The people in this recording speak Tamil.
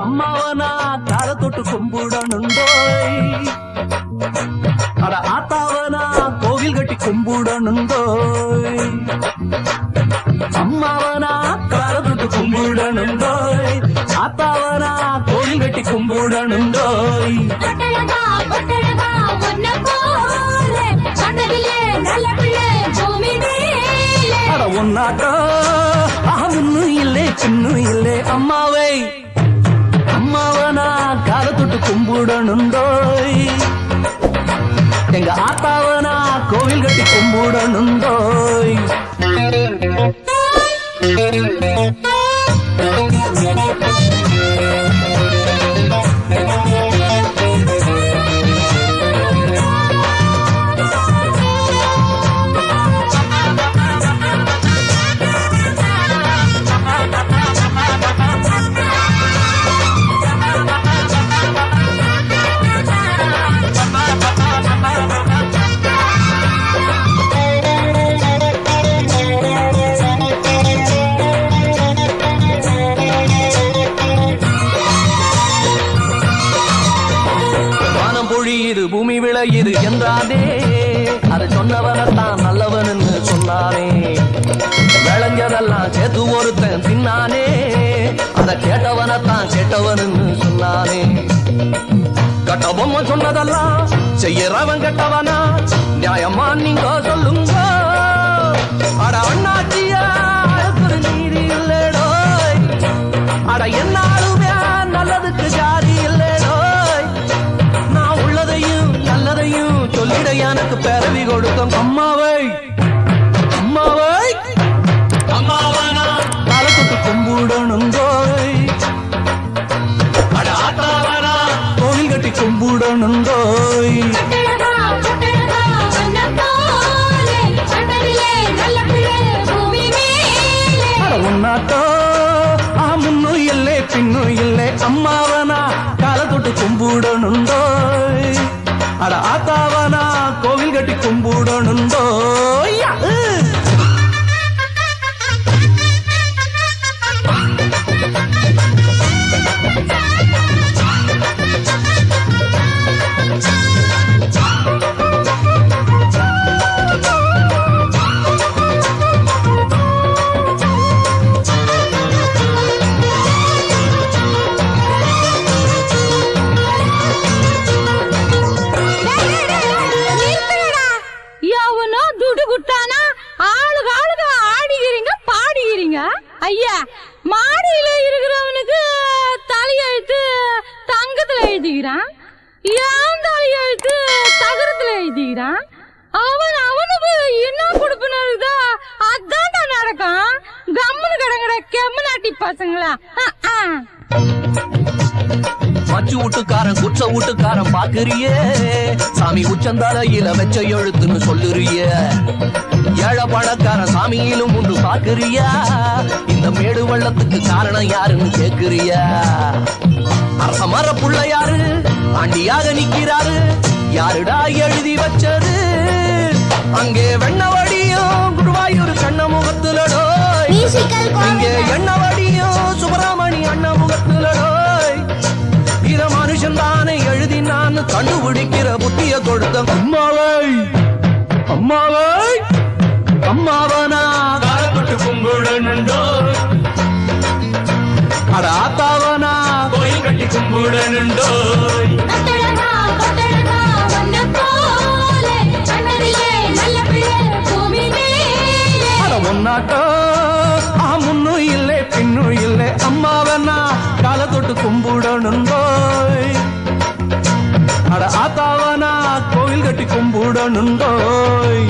அம்மாவனா கால தொட்டு கும்பிடணுண்டோய். அட ஆத்தாவனா கோவில் கட்டி கும்பிடணுண்டோய். அம்மாவனா கால தொட்டு கும்பிடணுண்டோய். ஆத்தாவனா கோவில் கட்டி கும்பிடணுண்டோய். அட ஒன்னாட்டோ முன்னும் இல்லை சின்னும் இல்லை அம்மாவை. அம்மாவனா கால தொட்டு கும்பிடணுண்டோய். எங்க ஆத்தாவனா கோவில் கட்டி கும்பிடணுண்டோய். இது பூமி விளையுது என்றானே, அதை சொன்னவனத்தான் நல்லவன்னு சொன்னானே. விளைஞ்சதெல்லாம் சேர்த்து ஒருத்தன் தின்னானே, அதை கேட்டவனத்தான் கேட்டவன்னு சொன்னானே. கட்ட பொம்மை சொன்னதெல்லாம் செய்யறவன் கெட்டவனா, நியாயமா நீங்க சொல்லுங்க. அட அண்ணாச்சியா நீதி இல்லடோ, அட என்னாலுமே நல்லதுக்கு ஜாதி இல்லடோ. நல்லதையும் சொல்லிட எனக்கு பிறவி கொடுத்தோம் அம்மாவை. அம்மாவை அம்மாவனா கால தொட்டு கும்பிடணுண்டோய். அட ஆத்தாவனா கோவில் கட்டி கும்பிடணுண்டோய். உன்னாட்டோ முன்னும் இல்லை பின்னும் இல்லை அம்மாவனா கால தொட்டு கும்பிடணுண்டோய். அட ஆத்தாவனா கோவில் கட்டி கும்பிடணுண்டோய். ஐயா, மாடியில இருக்கிறவனுக்கு தலையெழுத்து தங்கத்துல எழுதிக்கிறான், ஏன் தலையெழுத்து தகரத்துல எழுதிக்கிறான். அவனுக்கு என்ன கொடுப்புன்னு இருக்குதோ அதான் தான் நடக்கும். கம்முன்னு கிடங்கட கெம்மு நாட்டி பசங்களா. மச்சு வீட்டுக்காரன் குச்ச வீட்டுக்காரன் பாக்குறியே, சாமி உச்சந்தாலையில வச்ச எழுத்துன்னு சொல்லுறிய. ஏழை பணக்காரன் சாமியிலும் ஒன்று பாக்குறியா, இந்த மேடு வெள்ளத்துக்கு காரணம் யாருன்னு கேக்குறியா. அரச மர புள்ள யாரு ஆண்டியாக நிக்கிறாரு, யாருடா எழுதி வச்சது அங்கே வெண்ணவடியும் குருவாயூர் கண்ண முகத்துலடோ. இங்கே எண்ணவடியும் சுப்பிரமணி அண்ண முகத்துலடோய். இத மனுஷன் தானே எழுதி நான் கண்டுபிடிக்கிற புத்திய கொடுத்த அம்மாவை. அம்மாவை அம்மாவனா கால தொட்டு கும்பிடணுண்டோய். அட ஆத்தாவனா கோயில் கட்டி கும்பிடணுண்டோய். அட ஒன்னாட்டோ முன்னும் இல்லை பின்னும் இல்லை அம்மாவனா கால தொட்டு கும்பிடணுண்டோய். அட ஆத்தாவனா கோவில் கட்டி கும்பிடணுண்டோய்.